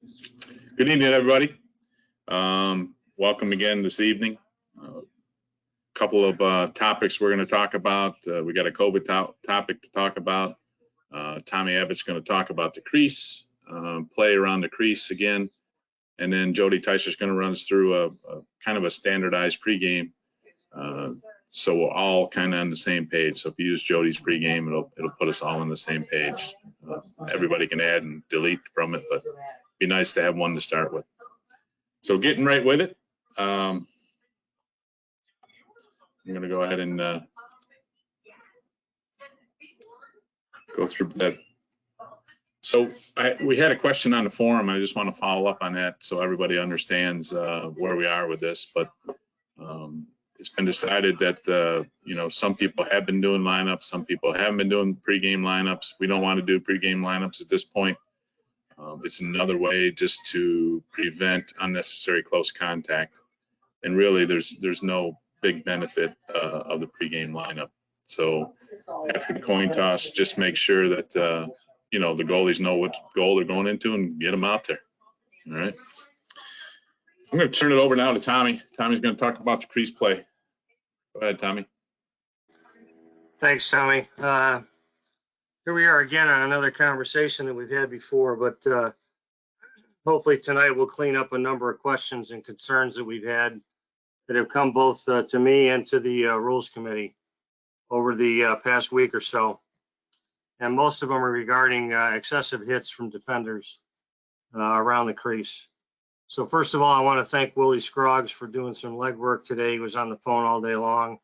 Good evening, everybody. Welcome again this evening. A couple of topics we're going to talk about. We got a COVID topic to talk about. Tommy Abbott's going to talk about the crease, play around the crease again. And then Jody Teicher's going to run us through a kind of a standardized pregame. So we're all kind of on the same page. So if you use Jody's pregame, it'll put us all on the same page. Everybody can add and delete from it, but it'd be nice to have one to start with. So getting right with it. I'm going to go ahead and go through that. So we had a question on the forum. I just want to follow up on that so everybody understands where we are with this. But it's been decided that some people have been doing lineups, some people haven't been doing pregame lineups. We don't want to do pregame lineups at this point. It's another way just to prevent unnecessary close contact. And really, there's no big benefit of the pregame lineup. So after the coin toss, just make sure that, the goalies know what goal they're going into and get them out there. All right. I'm going to turn it over now to Tommy. Tommy's going to talk about the crease play. Go ahead, Tommy. Thanks, Tommy. Here we are again on another conversation that we've had before, but hopefully tonight we'll clean up a number of questions and concerns that we've had that have come both to me and to the Rules Committee over the past week or so. And most of them are regarding excessive hits from defenders around the crease. So first of all, I want to thank Willie Scroggs for doing some legwork today. He was on the phone all day long,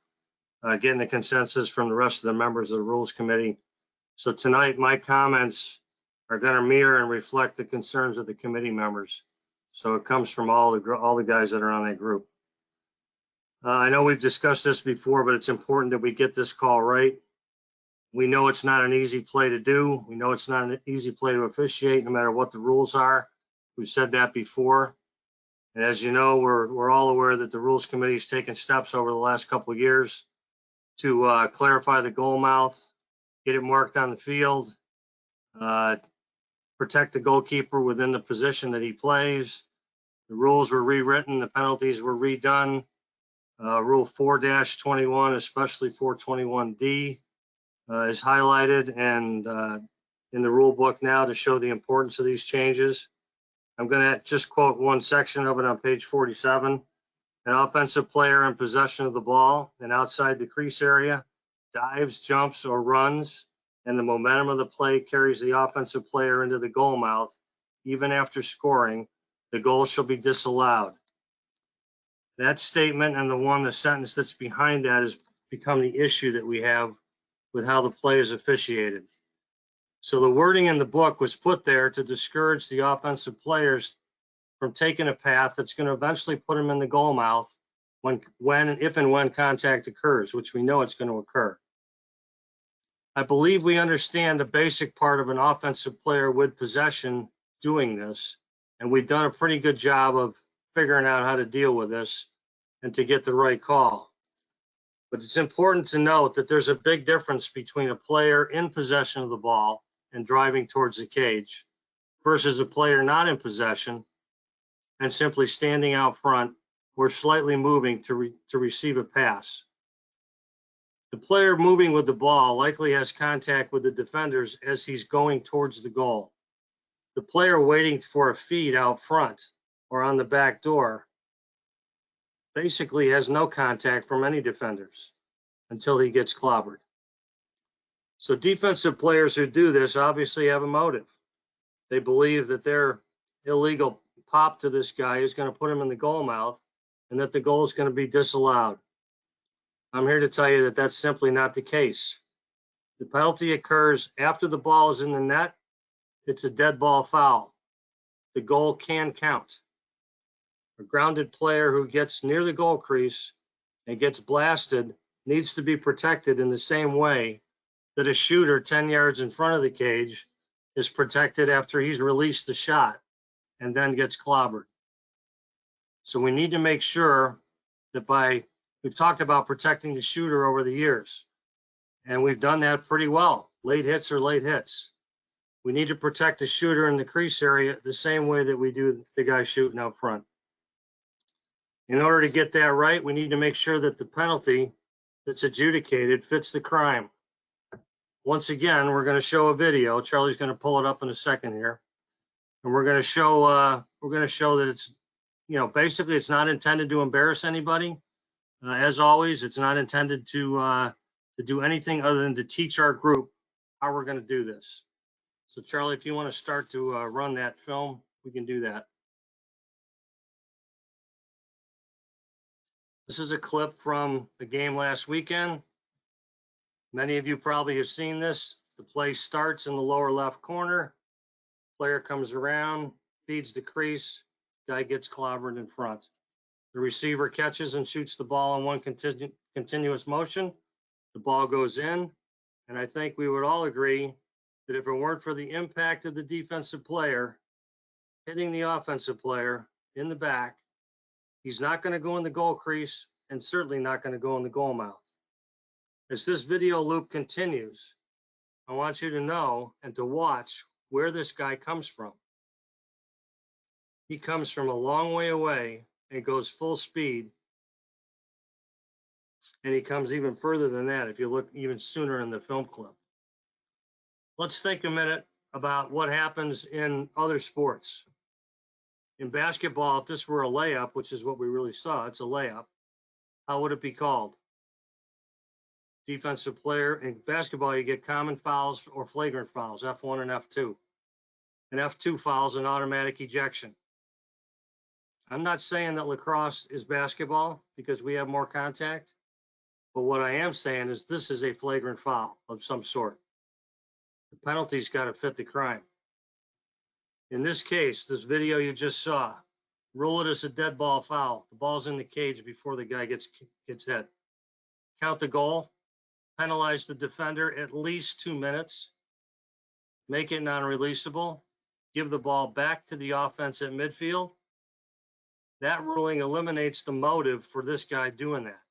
getting the consensus from the rest of the members of the Rules Committee. So tonight, my comments are going to mirror and reflect the concerns of the committee members. So it comes from all the guys that are on that group. I know we've discussed this before, but it's important that we get this call right. We know it's not an easy play to do. We know it's not an easy play to officiate, no matter what the rules are. We've said that before. And as you know, we're all aware that the Rules Committee has taken steps over the last couple of years to clarify the goal mouth, get it marked on the field, protect the goalkeeper within the position that he plays. The rules were rewritten, the penalties were redone. Rule 4-21, especially 421D, is highlighted and in the rule book now to show the importance of these changes. I'm going to just quote one section of it on page 47. An offensive player in possession of the ball and outside the crease area dives, jumps, or runs, and the momentum of the play carries the offensive player into the goal mouth. Even after scoring, the goal shall be disallowed. That statement and the sentence that's behind that has become the issue that we have with how the play is officiated. So the wording in the book was put there to discourage the offensive players from taking a path that's going to eventually put them in the goal mouth if and when contact occurs, which we know it's going to occur. I believe we understand the basic part of an offensive player with possession doing this, and we've done a pretty good job of figuring out how to deal with this and to get the right call. But it's important to note that there's a big difference between a player in possession of the ball and driving towards the cage versus a player not in possession and simply standing out front or slightly moving to receive a pass. The player moving with the ball likely has contact with the defenders as he's going towards the goal. The player waiting for a feed out front or on the back door basically has no contact from any defenders until he gets clobbered. So defensive players who do this obviously have a motive. They believe that their illegal pop to this guy is going to put him in the goal mouth and that the goal is going to be disallowed. I'm here to tell you that that's simply not the case. The penalty occurs after the ball is in the net. It's a dead ball foul. The goal can count. A grounded player who gets near the goal crease and gets blasted needs to be protected in the same way that a shooter 10 yards in front of the cage is protected after he's released the shot and then gets clobbered. So we need to make sure that we've talked about protecting the shooter over the years, and we've done that pretty well. Late hits are late hits. We need to protect the shooter in the crease area the same way that we do the guy shooting out front. In order to get that right, we need to make sure that the penalty that's adjudicated fits the crime. Once again, we're going to show a video. Charlie's going to pull it up in a second here, and we're going to show that it's, basically it's not intended to embarrass anybody. As always, it's not intended to do anything other than to teach our group how we're going to do this. So Charlie, if you want to start to run that film, we can do that. This is a clip from the game last weekend. Many of you probably have seen this. The play starts in the lower left corner. Player comes around, feeds the crease, guy gets clobbered in front. The receiver catches and shoots the ball in one continuous motion. The ball goes in, and I think we would all agree that if it weren't for the impact of the defensive player hitting the offensive player in the back, he's not going to go in the goal crease and certainly not going to go in the goal mouth. As this video loop continues, I want you to know and to watch where this guy comes from. He comes from a long way away and goes full speed. And he comes even further than that if you look even sooner in the film clip. Let's think a minute about what happens in other sports. In basketball, if this were a layup, which is what we really saw, it's a layup, how would it be called? Defensive player. In basketball, you get common fouls or flagrant fouls, F1 and F2. And F2 fouls an automatic ejection. I'm not saying that lacrosse is basketball because we have more contact, but what I am saying is this is a flagrant foul of some sort. The penalty's got to fit the crime. In this case, this video you just saw, rule it as a dead ball foul. The ball's in the cage before the guy gets hit. Count the goal, penalize the defender at least 2 minutes, make it non-releasable, give the ball back to the offense at midfield. That ruling eliminates the motive for this guy doing that.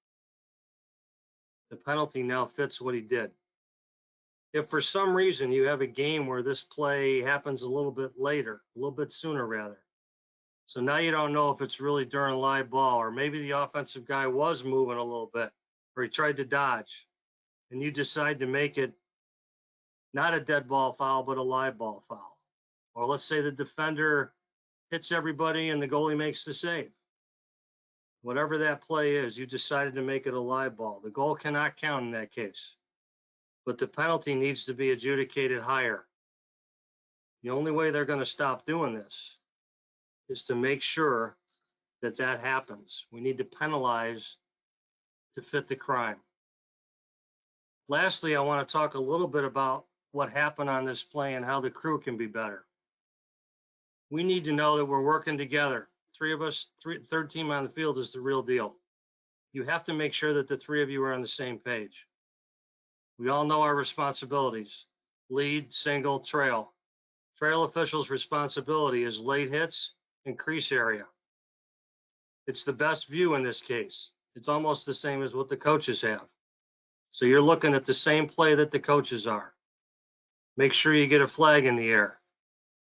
The penalty now fits what he did. If for some reason you have a game where this play happens a little bit later, a little bit sooner rather, so now you don't know if it's really during live ball, or maybe the offensive guy was moving a little bit, or he tried to dodge, and you decide to make it not a dead ball foul, but a live ball foul. Or let's say the defender hits everybody and the goalie makes the save. Whatever that play is, you decided to make it a live ball. The goal cannot count in that case, but the penalty needs to be adjudicated higher. The only way they're going to stop doing this is to make sure that that happens. We need to penalize to fit the crime. Lastly, I want to talk a little bit about what happened on this play and how the crew can be better. We need to know that we're working together. Three of us, third team on the field is the real deal. You have to make sure that the three of you are on the same page. We all know our responsibilities: lead, single, trail. Trail officials' responsibility is late hits and crease area. It's the best view in this case. It's almost the same as what the coaches have. So you're looking at the same play that the coaches are. Make sure you get a flag in the air.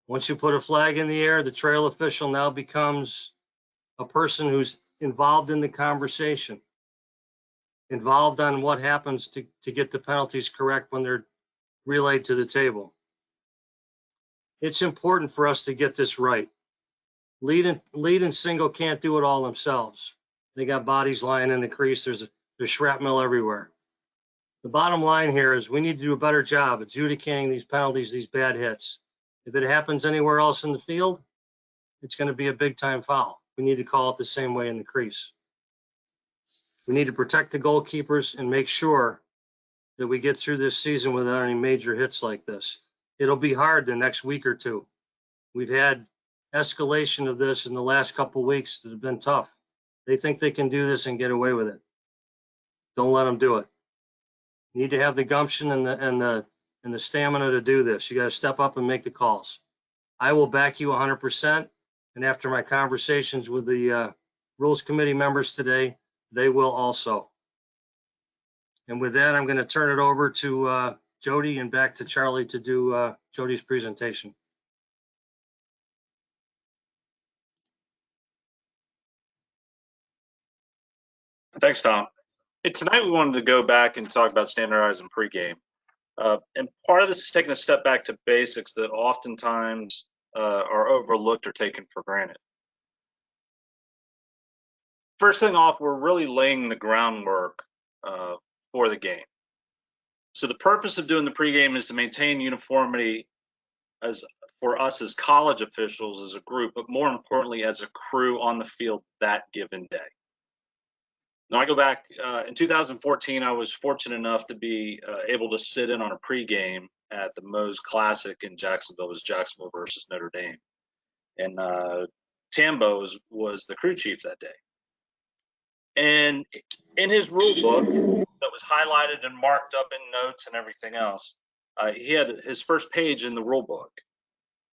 Once you put a flag in the air, the trail official now becomes a person who's involved in the conversation, involved on what happens to get the penalties correct when they're relayed to the table. It's important for us to get this right. Lead and single can't do it all themselves. They got bodies lying in the crease. There's shrapnel everywhere. The bottom line here is we need to do a better job adjudicating these penalties, these bad hits. If it happens anywhere else in the field, it's going to be a big time foul. We need to call it the same way in the crease. We need to protect the goalkeepers and make sure that we get through this season without any major hits like this. It'll be hard the next week or two. We've had escalation of this in the last couple of weeks that have been tough. They think they can do this and get away with it. Don't let them do it. You need to have the gumption and the stamina to do this. You got to step up and make the calls. I will back you 100%. And after my conversations with the Rules Committee members today, they will also. And with that, I'm going to turn it over to Jody, and back to Charlie to do Jody's presentation. Thanks, Tom. Hey, tonight we wanted to go back and talk about standardizing pregame. And part of this is taking a step back to basics that oftentimes are overlooked or taken for granted. First thing off, we're really laying the groundwork for the game. So the purpose of doing the pregame is to maintain uniformity for us as college officials as a group, but more importantly as a crew on the field that given day. Now I go back, in 2014, I was fortunate enough to be able to sit in on a pregame at the Mose Classic in Jacksonville. It was Jacksonville versus Notre Dame. And Tambo was the crew chief that day. And in his rule book that was highlighted and marked up in notes and everything else, he had his first page in the rule book,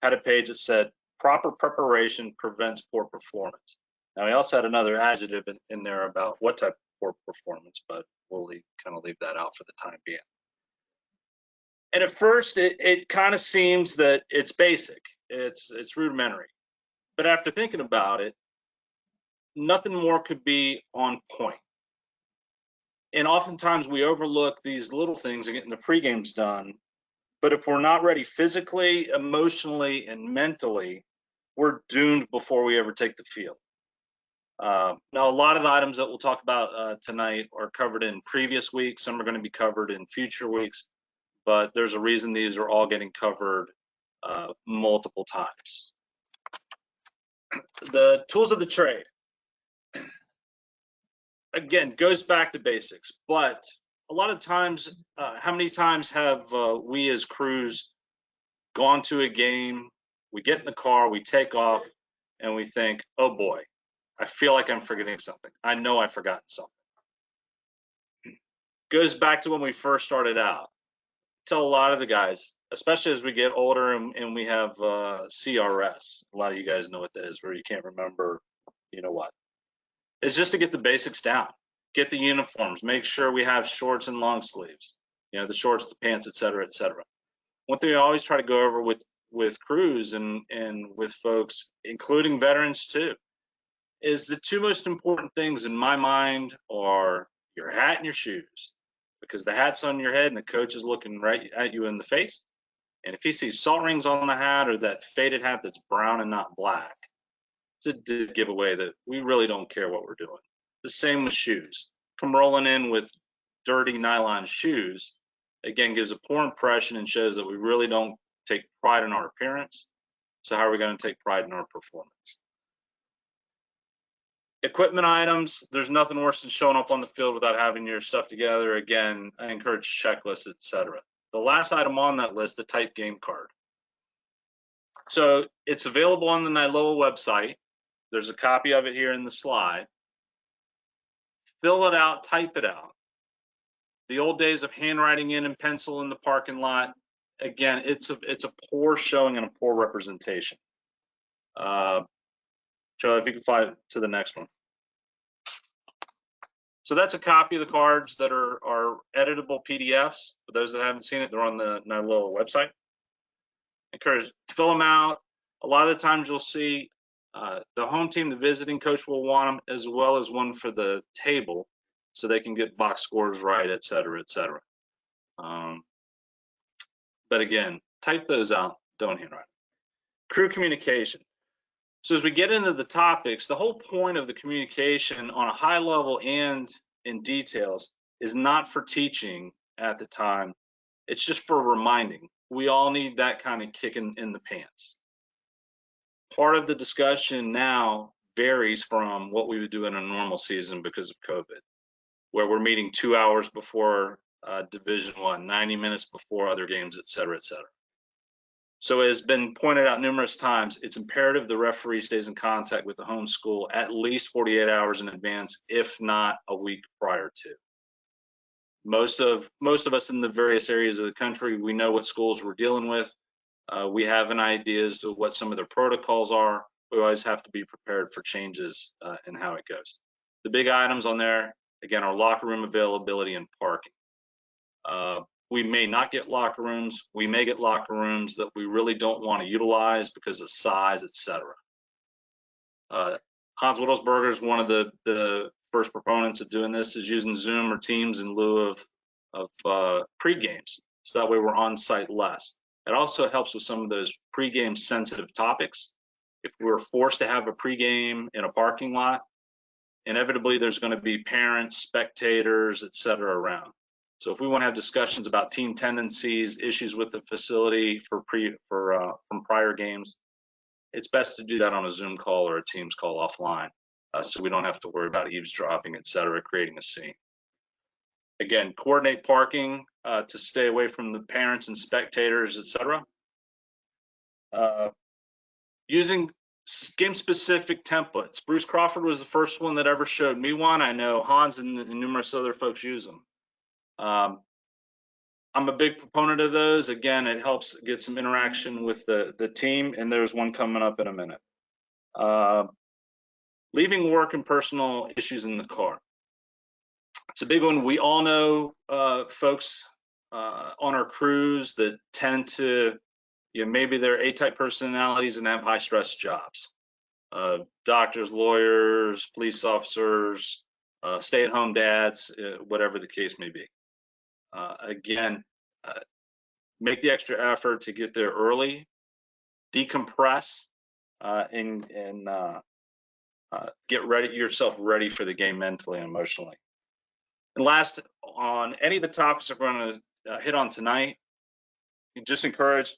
had a page that said, proper preparation prevents poor performance. Now, he also had another adjective in there about what type of poor performance, but we'll kind of leave that out for the time being. And at first, it kind of seems that it's basic, it's rudimentary. But after thinking about it, nothing more could be on point. And oftentimes we overlook these little things and getting the pregames done. But if we're not ready physically, emotionally, and mentally, we're doomed before we ever take the field. Now, a lot of the items that we'll talk about tonight are covered in previous weeks. Some are going to be covered in future weeks, but there's a reason these are all getting covered multiple times. The tools of the trade, again, goes back to basics, but a lot of times, how many times have we as crews gone to a game, we get in the car, we take off, and we think, oh boy, I feel like I'm forgetting something. I know I've forgotten something. Goes back to when we first started out. Tell a lot of the guys, especially as we get older and we have CRS. A lot of you guys know what that is, where you can't remember, you know what. It's just to get the basics down. Get the uniforms. Make sure we have shorts and long sleeves. You know, the shorts, the pants, et cetera, et cetera. One thing I always try to go over with crews and with folks, including veterans too, is the two most important things in my mind are your hat and your shoes, because the hat's on your head and the coach is looking right at you in the face. And if he sees salt rings on the hat or that faded hat that's brown and not black, it's a giveaway that we really don't care what we're doing. The same with shoes. Come rolling in with dirty nylon shoes, again, gives a poor impression and shows that we really don't take pride in our appearance. So how are we going to take pride in our performance? Equipment items, there's nothing worse than showing up on the field without having your stuff together. Again, I encourage checklists, etc. The last item on that list, the type game card. So it's available on the NILOA website. There's a copy of it here in the slide. Fill it out, type it out. The old days of handwriting in pencil in the parking lot, again, it's a poor showing and a poor representation. Charlie, if you can fly to the next one. So that's a copy of the cards that are editable PDFs. For those that haven't seen it, they're on the NILOA website. Encourage, fill them out. A lot of the times you'll see the home team, the visiting coach will want them, as well as one for the table, so they can get box scores right, et cetera, et cetera. But again, type those out, don't handwrite. Crew communication. So as we get into the topics, the whole point of the communication on a high level and in details is not for teaching at the time. It's just for reminding. We all need that kind of kick in the pants. Part of the discussion now varies from what we would do in a normal season because of COVID, where we're meeting 2 hours before Division I, 90 minutes before other games, et cetera, et cetera. So as been pointed out numerous times, it's imperative the referee stays in contact with the home school at least 48 hours in advance, if not a week prior to. Most of us in the various areas of the country, we know what schools we're dealing with. We have an idea as to what some of their protocols are. We always have to be prepared for changes in how it goes. The big items on there, again, are locker room availability and parking. we may not get locker rooms. We may get locker rooms that we really don't want to utilize because of size, etc. Hans Wittelsberger is one of the first proponents of doing this, is using Zoom or Teams in lieu of pre-games. So that way we're on site less. It also helps with some of those pre-game sensitive topics. If we're forced to have a pre-game in a parking lot, inevitably there's going to be parents, spectators, etc. around. So if we want to have discussions about team tendencies, issues with the facility from prior games, it's best to do that on a Zoom call or a Teams call offline, so we don't have to worry about eavesdropping, etc., creating a scene. Again, coordinate parking to stay away from the parents and spectators, etc. Using game-specific templates. Bruce Crawford was the first one that ever showed me one. I know Hans and numerous other folks use them. I'm a big proponent of those. Again, it helps get some interaction with the team, and there's one coming up in a minute. Leaving work and personal issues in the car. It's a big one. We all know folks on our crews that tend to, maybe they're A-type personalities and have high-stress jobs. Doctors, lawyers, police officers, stay-at-home dads, whatever the case may be. Again, make the extra effort to get there early, decompress, and get yourself ready for the game mentally and emotionally. And last, on any of the topics that we're going to hit on tonight, just encourage,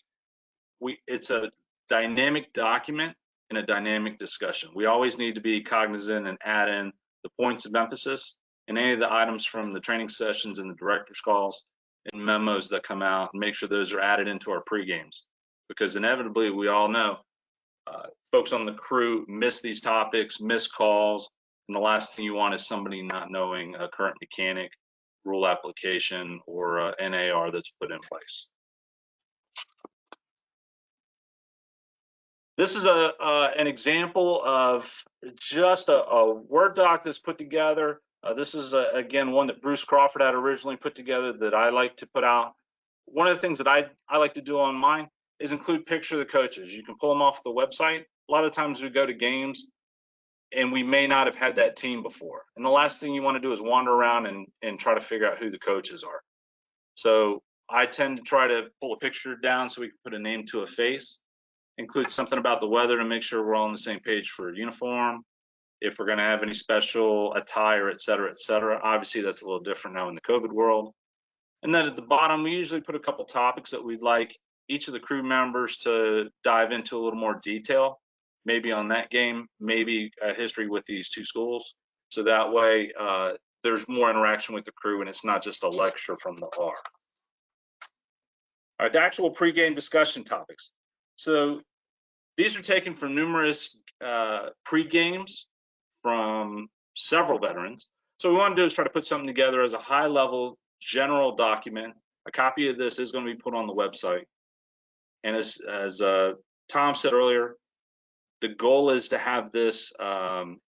it's a dynamic document and a dynamic discussion. We always need to be cognizant and add in the points of emphasis and any of the items from the training sessions and the director's calls and memos that come out, and make sure those are added into our pre-games, because inevitably we all know folks on the crew miss these topics, miss calls, and the last thing you want is somebody not knowing a current mechanic, rule application, or NAR that's put in place. This is an example of just a Word doc that's put together. This is, again, one that Bruce Crawford had originally put together that I like to put out. One of the things that I like to do on mine is include picture of the coaches. You can pull them off the website. A lot of times we go to games and we may not have had that team before. And the last thing you want to do is wander around and try to figure out who the coaches are. So I tend to try to pull a picture down so we can put a name to a face, include something about the weather to make sure we're all on the same page for uniform, if we're going to have any special attire, et cetera, et cetera. Obviously, that's a little different now in the COVID world. And then at the bottom, we usually put a couple topics that we'd like each of the crew members to dive into a little more detail, maybe on that game, maybe a history with these two schools. So that way, there's more interaction with the crew and it's not just a lecture from the R. All right, the actual pregame discussion topics. So these are taken from numerous pre-games from several veterans. So what we want to do is try to put something together as a high-level general document. A copy of this is going to be put on the website. And as Tom said earlier, the goal is to have this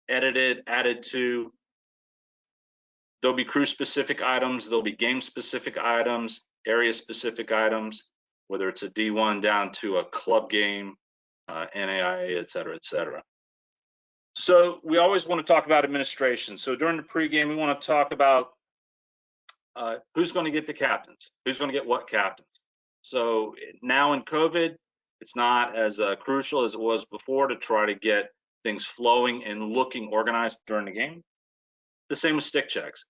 edited, added to. There'll be crew-specific items. There'll be game-specific items, area-specific items, whether it's a D1 down to a club game, NAIA, et cetera, et cetera. So we always want to talk about administration. So during the pregame, we want to talk about who's going to get the captains, who's going to get what captains. So now in COVID, it's not as crucial as it was before to try to get things flowing and looking organized during the game. The same with stick checks.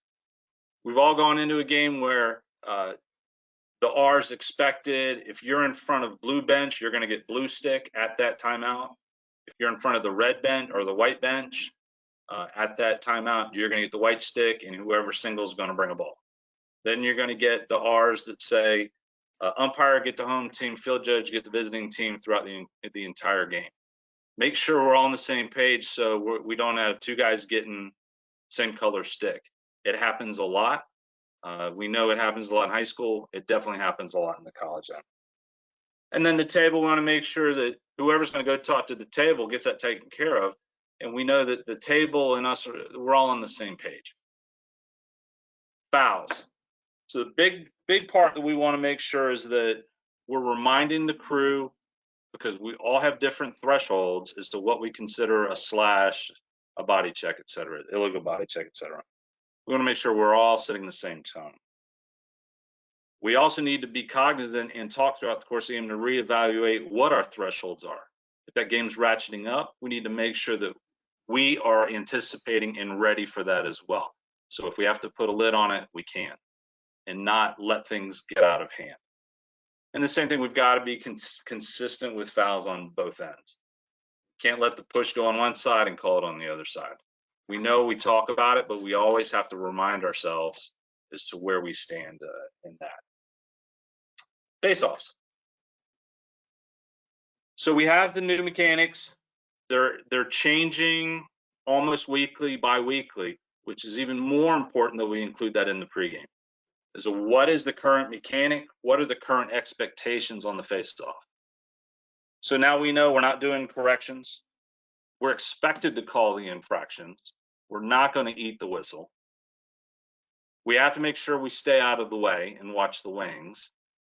We've all gone into a game where the R's expected. If you're in front of blue bench, you're going to get blue stick at that timeout. If you're in front of the red bench or the white bench, at that timeout, you're going to get the white stick, and whoever singles is going to bring a ball. Then you're going to get the R's that say umpire get the home team, field judge get the visiting team throughout the entire game. Make sure we're all on the same page so we don't have two guys getting same color stick. It happens a lot. We know it happens a lot in high school. It definitely happens a lot in the college end. And then the table, we want to make sure that whoever's going to go talk to the table gets that taken care of. And we know that the table and us, we're all on the same page. Fouls. So the big part that we want to make sure is that we're reminding the crew, because we all have different thresholds as to what we consider a slash, a body check, et cetera, illegal body check, et cetera. We want to make sure we're all setting the same tone. We also need to be cognizant and talk throughout the course of the game to reevaluate what our thresholds are. If that game's ratcheting up, we need to make sure that we are anticipating and ready for that as well. So if we have to put a lid on it, we can, and not let things get out of hand. And the same thing, we've got to be consistent with fouls on both ends. Can't let the push go on one side and call it on the other side. We know we talk about it, but we always have to remind ourselves as to where we stand in that. Face-offs. So we have the new mechanics. They're changing almost weekly, bi-weekly, which is even more important that we include that in the pregame. So what is the current mechanic? What are the current expectations on the face-off? So now we know we're not doing corrections. We're expected to call the infractions. We're not going to eat the whistle. We have to make sure we stay out of the way and watch the wings.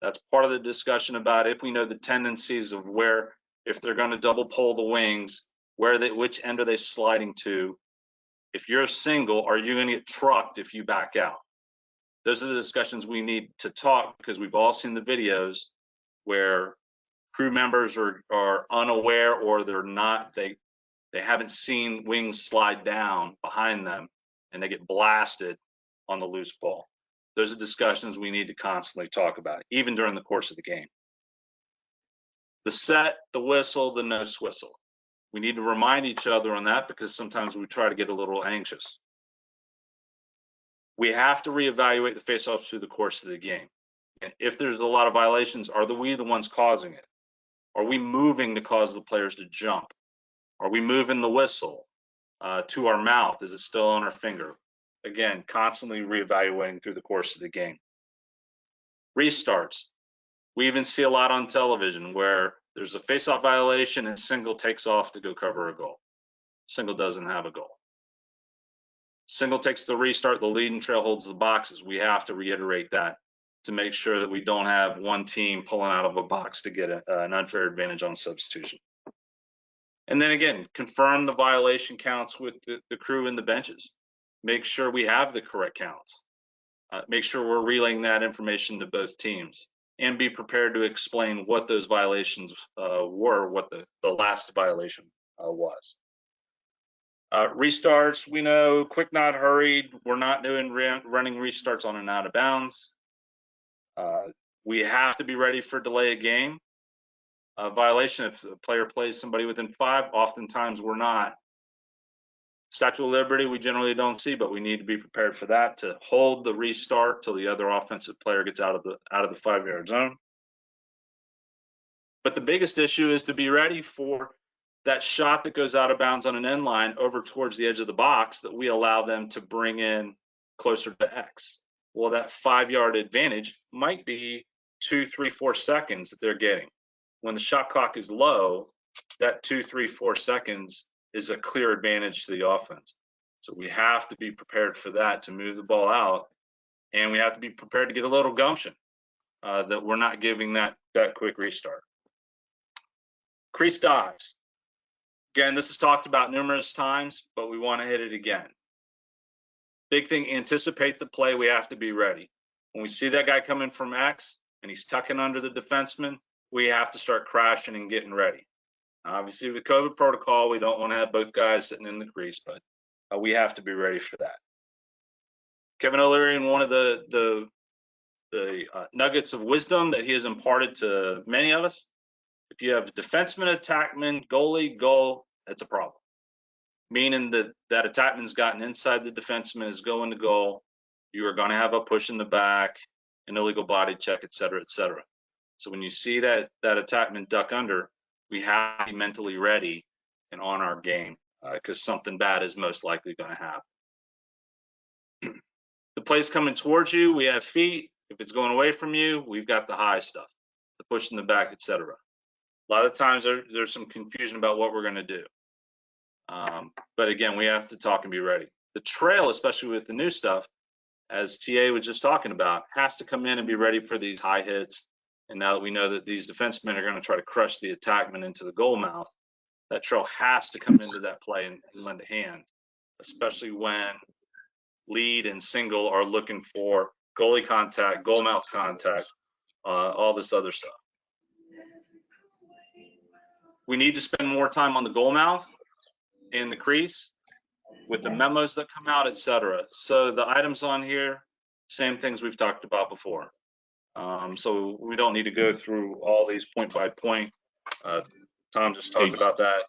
That's part of the discussion about if we know the tendencies of where, if they're going to double pull the wings, which end are they sliding to? If you're a single, are you going to get trucked if you back out? Those are the discussions we need to talk, because we've all seen the videos where crew members are unaware, or they haven't seen wings slide down behind them and they get blasted on the loose ball. Those are discussions we need to constantly talk about, even during the course of the game. The set, the whistle, the no whistle. We need to remind each other on that, because sometimes we try to get a little anxious. We have to reevaluate the face-offs through the course of the game. And if there's a lot of violations, are we the ones causing it? Are we moving to cause the players to jump? Are we moving the whistle to our mouth? Is it still on our finger? Again, constantly reevaluating through the course of the game. Restarts. We even see a lot on television where there's a face-off violation and single takes off to go cover a goal. Single doesn't have a goal. Single takes the restart, the lead and trail holds the boxes. We have to reiterate that to make sure that we don't have one team pulling out of a box to get an unfair advantage on substitution. And then again, confirm the violation counts with the crew and the benches. Make sure we have the correct counts. Make sure we're relaying that information to both teams, and be prepared to explain what those violations were, what the last violation was. Restarts, we know quick, not hurried. We're not doing running restarts on and out of bounds. We have to be ready for delay a game. Violation, if a player plays somebody within 5, oftentimes we're not. Statute of Liberty, we generally don't see, but we need to be prepared for that, to hold the restart till the other offensive player gets out of the 5-yard zone. But the biggest issue is to be ready for that shot that goes out of bounds on an end line over towards the edge of the box that we allow them to bring in closer to X. Well, that 5-yard advantage might be 2, 3, 4 seconds that they're getting. When the shot clock is low, that 2, 3, 4 seconds is a clear advantage to the offense. So we have to be prepared for that, to move the ball out, and we have to be prepared to get a little gumption that we're not giving that quick restart. Crease dives. Again, this is talked about numerous times, but we want to hit it again. Big thing, anticipate the play. We have to be ready. When we see that guy coming from X and he's tucking under the defenseman, we have to start crashing and getting ready. Obviously, with COVID protocol, we don't want to have both guys sitting in the crease, but we have to be ready for that. Kevin O'Leary, in one of the nuggets of wisdom that he has imparted to many of us, if you have defenseman, attackman, goalie, goal, that's a problem. Meaning that attackman's gotten inside the defenseman, is going to goal. You are going to have a push in the back, an illegal body check, et cetera, et cetera. So when you see that attackman duck under, we have to be mentally ready and on our game, because something bad is most likely going to happen. The play's coming towards you, we have feet. If it's going away from you, we've got the high stuff, the push in the back, et cetera. A lot of times there's some confusion about what we're going to do. But again, we have to talk and be ready. The trail, especially with the new stuff, as TA was just talking about, has to come in and be ready for these high hits. And now that we know that these defensemen are going to try to crush the attackman into the goal mouth, that trail has to come into that play and lend a hand, especially when lead and single are looking for goalie contact, goal mouth contact, all this other stuff. We need to spend more time on the goal mouth and the crease with the memos that come out, etc. So the items on here, same things we've talked about before. So we don't need to go through all these point by point. Tom just talked about that.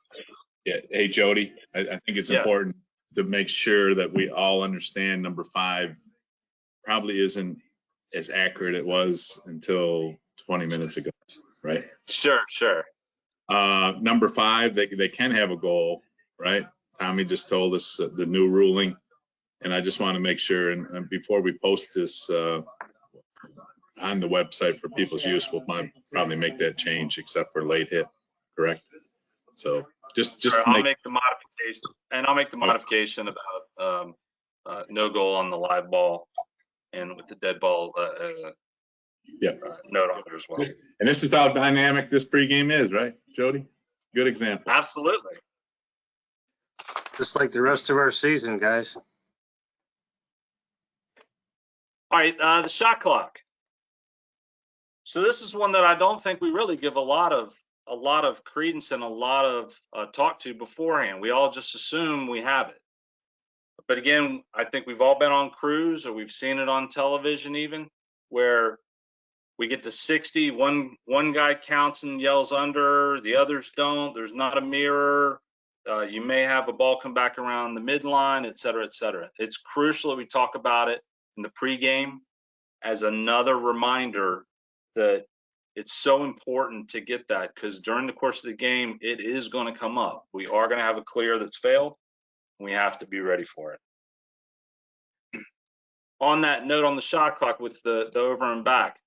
Yeah. Hey, Jody, I think it's Yes. important to make sure that we all understand number 5 probably isn't as accurate it was until 20 minutes ago, right? Sure. Number 5, they can have a goal, right? Tommy just told us the new ruling, and I just want to make sure, and before we post this on the website for people's use, we'll probably make that change except for late hit, correct? So just I'll make the modification, and I'll make the modification about no goal on the live ball and with the dead ball note on there as well. And this is how dynamic this pregame is, right, Jody? Good example. Absolutely. Just like the rest of our season, guys. All right, the shot clock. So this is one that I don't think we really give a lot of credence and a lot of talk to beforehand. We all just assume we have it. But again, I think we've all been on cruise, or we've seen it on television even, where we get to 60, one guy counts and yells under, the others don't. There's not a mirror. You may have a ball come back around the midline, et cetera, et cetera. It's crucial that we talk about it in the pregame as another reminder that it's so important to get that, because during the course of the game, it is going to come up. We are going to have a clear that's failed. We have to be ready for it. On that note, on the shot clock with the over and back,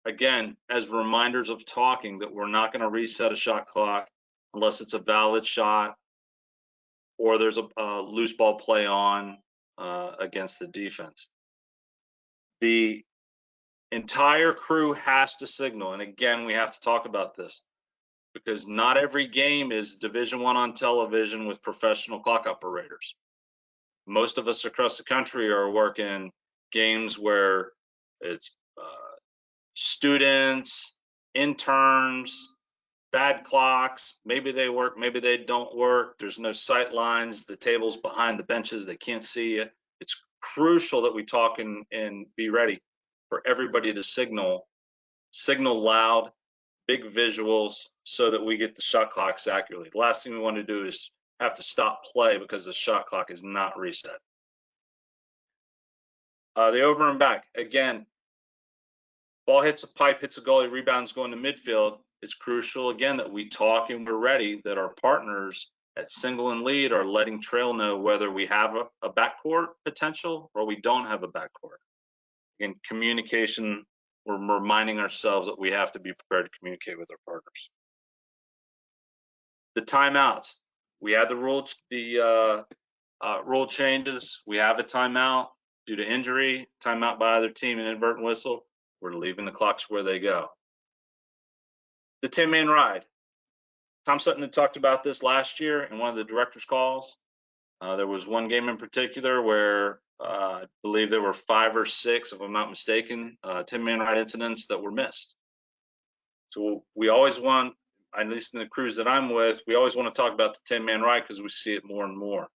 again, as reminders of talking that we're not going to reset a shot clock unless it's a valid shot or there's a loose ball play on against the defense. The entire crew has to signal, and again, we have to talk about this because not every game is Division I on television with professional clock operators. Most of us across the country are working games where it's students, interns, bad clocks. Maybe they work, maybe they don't work. There's no sight lines. The table's behind the benches. They can't see it. It's crucial that we talk and be ready for everybody to signal loud, big visuals, so that we get the shot clocks accurately. The last thing we want to do is have to stop play because the shot clock is not reset. The over and back, again, ball hits a pipe, hits a goalie, rebounds going to midfield. It's crucial, again, that we talk and we're ready, that our partners at single and lead are letting trail know whether we have a backcourt potential or we don't have a backcourt. Again, communication, we're reminding ourselves that we have to be prepared to communicate with our partners. The timeouts. We had the rule changes. We have a timeout due to injury, timeout by either team, and inadvertent whistle. We're leaving the clocks where they go. The 10-man ride. Tom Sutton had talked about this last year in one of the director's calls. There was one game in particular where I believe there were 5 or 6, if I'm not mistaken, 10-man ride incidents that were missed. So we always want, at least in the crews that I'm with, we always want to talk about the 10-man ride because we see it more and more.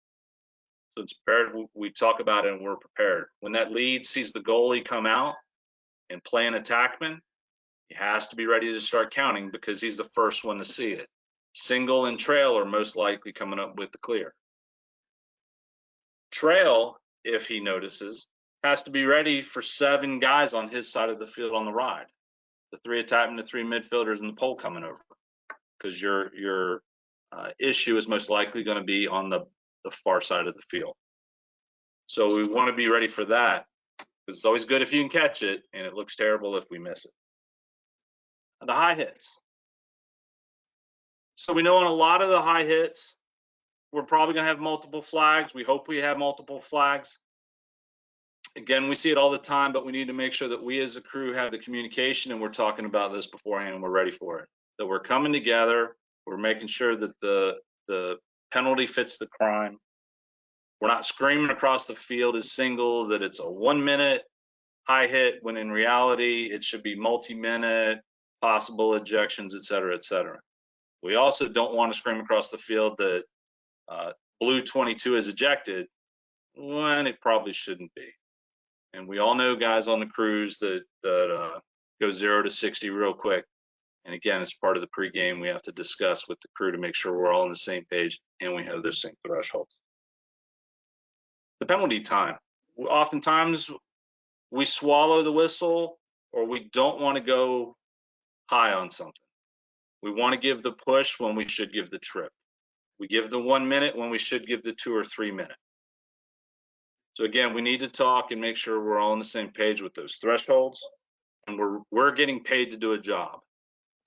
So it's prepared. We talk about it and we're prepared. When that lead sees the goalie come out and play an attackman, he has to be ready to start counting because he's the first one to see it. Single and trail are most likely coming up with the clear. Trail, if he notices, has to be ready for 7 guys on his side of the field on the ride. The 3 attackmen, the 3 midfielders, and the pole coming over. Because your issue is most likely going to be on the far side of the field. So we want to be ready for that. Because it's always good if you can catch it, and it looks terrible if we miss it. The high hits. So we know on a lot of the high hits, we're probably going to have multiple flags. We hope we have multiple flags. Again, we see it all the time, but we need to make sure that we as a crew have the communication and we're talking about this beforehand and we're ready for it. That we're coming together, we're making sure that the penalty fits the crime. We're not screaming across the field as single that it's a 1 minute high hit when in reality it should be multi-minute, possible ejections, et cetera, et cetera. We also don't want to scream across the field that blue 22 is ejected when it probably shouldn't be. And we all know guys on the crews that go 0 to 60 real quick. And again, it's part of the pregame we have to discuss with the crew to make sure we're all on the same page and we have those same thresholds. The penalty time. Oftentimes we swallow the whistle or we don't want to go high on something. We want to give the push when we should give the trip. We give the 1 minute when we should give the 2 or 3 minute. So again, we need to talk and make sure we're all on the same page with those thresholds, and we're getting paid to do a job,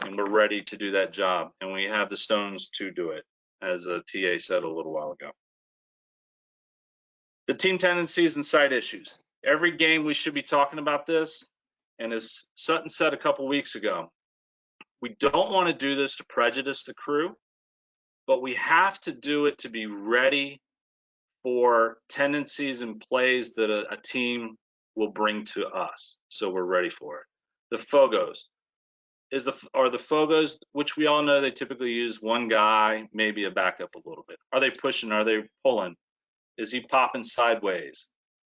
and we're ready to do that job, and we have the stones to do it, as a TA said a little while ago. The team tendencies and side issues. Every game we should be talking about this, and as Sutton said a couple weeks ago, we don't want to do this to prejudice the crew, but we have to do it to be ready for tendencies and plays that a team will bring to us, so we're ready for it. The Fogos are the Fogos, which we all know they typically use one guy, maybe a backup a little bit. Are they pushing? Are they pulling? Is he popping sideways?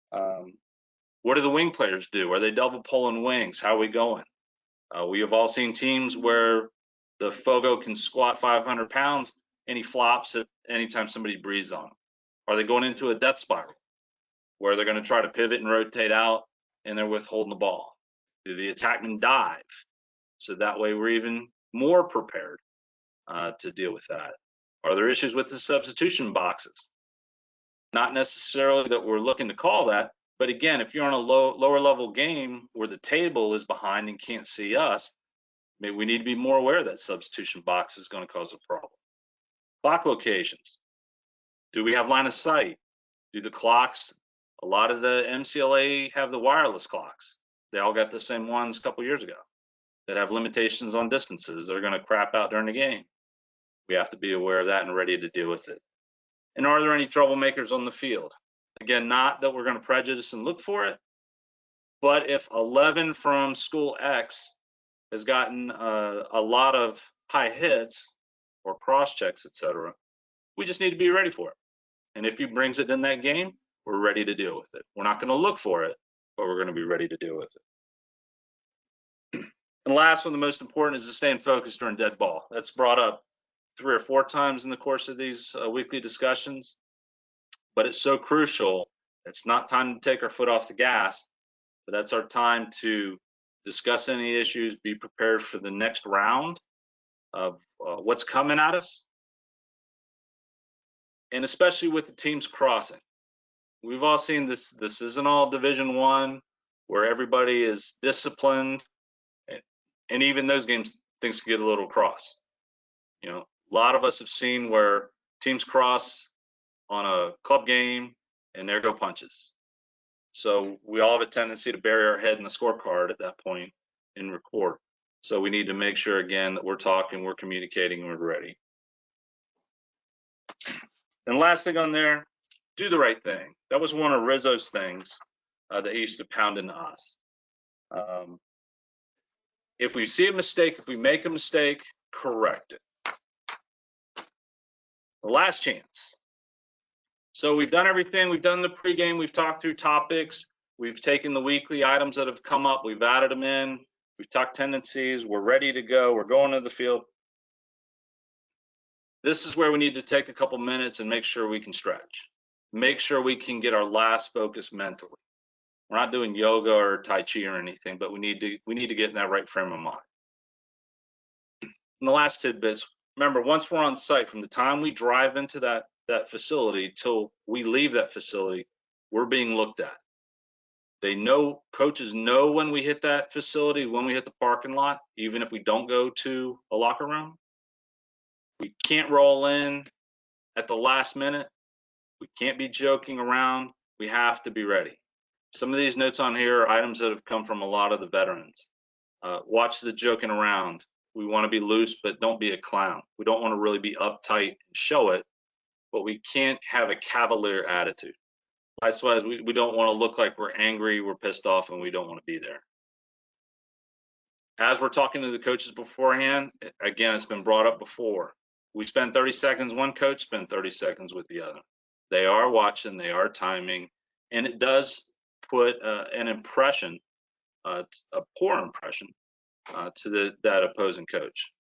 What do the wing players do? Are they double pulling wings? How are we going? We have all seen teams where the Fogo can squat 500 pounds and he flops at anytime somebody breathes on him. Are they going into a death spiral where they're going to try to pivot and rotate out and they're withholding the ball? Do the attackmen dive? So that way we're even more prepared to deal with that. Are there issues with the substitution boxes? Not necessarily that we're looking to call that, but again, if you're on a lower level game where the table is behind and can't see us, maybe we need to be more aware that substitution box is going to cause a problem. Clock locations. Do we have line of sight? Do the clocks, a lot of the MCLA have the wireless clocks. They all got the same ones a couple years ago that have limitations on distances. They're going to crap out during the game. We have to be aware of that and ready to deal with it. And are there any troublemakers on the field? Again, not that we're going to prejudice and look for it, but if 11 from school X has gotten a lot of high hits or cross checks, etc., we just need to be ready for it. And if he brings it in that game, we're ready to deal with it. We're not going to look for it, but we're going to be ready to deal with it. And last one, the most important, is to stay focused during dead ball. That's brought up 3 or 4 times in the course of these weekly discussions, but it's so crucial. It's not time to take our foot off the gas, but that's our time to discuss any issues, be prepared for the next round of what's coming at us. And especially with the teams crossing. We've all seen this. This isn't all Division I where everybody is disciplined, and even those games, things can get a little cross. You know, a lot of us have seen where teams cross on a club game and there go punches. So we all have a tendency to bury our head in the scorecard at that point and record. So we need to make sure, again, that we're talking, we're communicating, we're ready. And last thing on there, do the right thing. That was one of Rizzo's things that he used to pound into us. If we see a mistake, if we make a mistake, correct it. The last chance. So we've done everything. We've done the pregame. We've talked through topics. We've taken the weekly items that have come up. We've added them in. We've talked tendencies. We're ready to go. We're going to the field. This is where we need to take a couple minutes and make sure we can stretch. Make sure we can get our last focus mentally. We're not doing yoga or Tai Chi or anything, but we need to get in that right frame of mind. And the last tidbits, remember, once we're on site, from the time we drive into that facility till we leave that facility, we're being looked at. They know, coaches know when we hit that facility, when we hit the parking lot, even if we don't go to a locker room. We can't roll in at the last minute. We can't be joking around. We have to be ready. Some of these notes on here are items that have come from a lot of the veterans. Watch the joking around. We want to be loose, but don't be a clown. We don't want to really be uptight and show it, but we can't have a cavalier attitude. Likewise, we don't want to look like we're angry, we're pissed off, and we don't want to be there. As we're talking to the coaches beforehand, again, it's been brought up before. We spend 30 seconds, one coach spend 30 seconds with the other. They are watching, they are timing, and it does put an impression, a poor impression, to that opposing coach.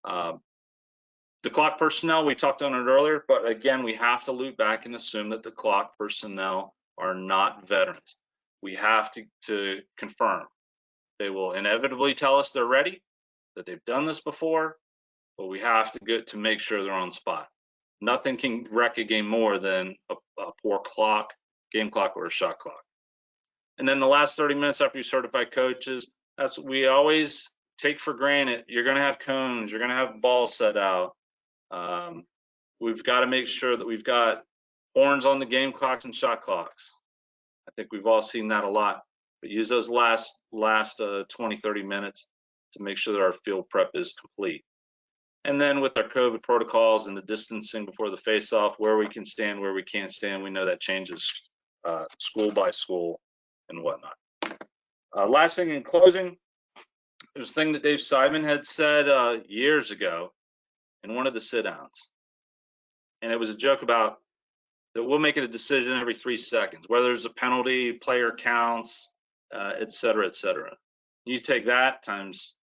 The clock personnel, we talked on it earlier, but again, we have to loop back and assume that the clock personnel are not veterans. We have to confirm. They will inevitably tell us they're ready, that they've done this before, but we have to get to make sure they're on spot. Nothing can wreck a game more than a poor clock, game clock, or a shot clock. And then the last 30 minutes after you certify coaches, that's we always take for granted. You're going to have cones, you're going to have balls set out. We've got to make sure that we've got horns on the game clocks and shot clocks. I think we've all seen that a lot, but use those last 20, 30 minutes to make sure that our field prep is complete. And then with our COVID protocols and the distancing before the face-off, where we can stand, where we can't stand, we know that changes school by school and whatnot. Last thing in closing, there's a thing that Dave Simon had said years ago in one of the sit-downs. And it was a joke about that we'll make it a decision every 3 seconds, whether there's a penalty, player counts, et cetera, et cetera. You take that times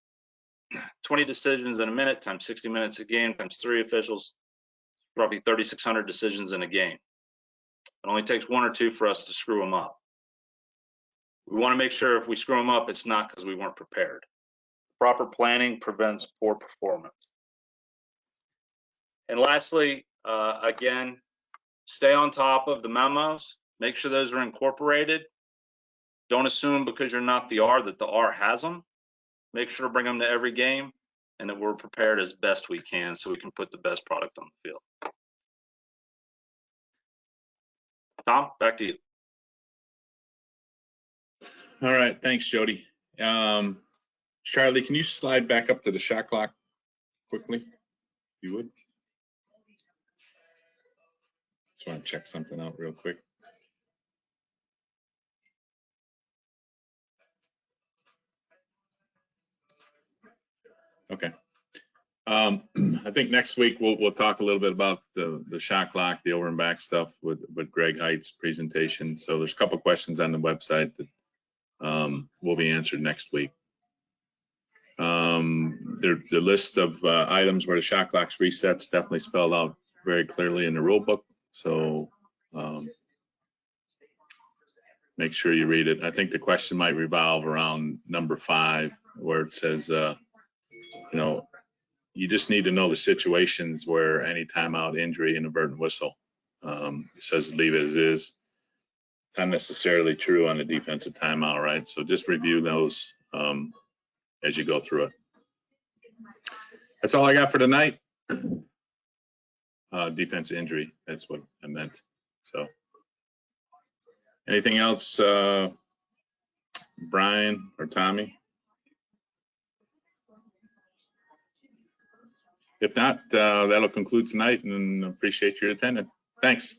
20 decisions in a minute, times 60 minutes a game, times 3 officials, roughly 3,600 decisions in a game. It only takes 1 or 2 for us to screw them up. We want to make sure if we screw them up, it's not because we weren't prepared. Proper planning prevents poor performance. And lastly, again, stay on top of the memos. Make sure those are incorporated. Don't assume because you're not the R that the R has them. Make sure to bring them to every game and that we're prepared as best we can so we can put the best product on the field. Tom, back to you. All right, thanks, Jody. Charlie, can you slide back up to the shot clock quickly, if you would? Just want to check something out real quick. Okay. I think next week we'll talk a little bit about the shot clock, the over and back stuff with Greg Height's presentation. So there's a couple questions on the website that will be answered next week. The list of items where the shot clock's resets definitely spelled out very clearly in the rule book. So make sure you read it. I think the question might revolve around number 5, where it says, you know, you just need to know the situations where any timeout, injury, inadvertent whistle. It says leave it as is. Not necessarily true on a defensive timeout, right? So just review those as you go through it. That's all I got for tonight. Defense injury, that's what I meant. So anything else, Brian or Tommy? If not, that'll conclude tonight, and appreciate your attendance. Thanks.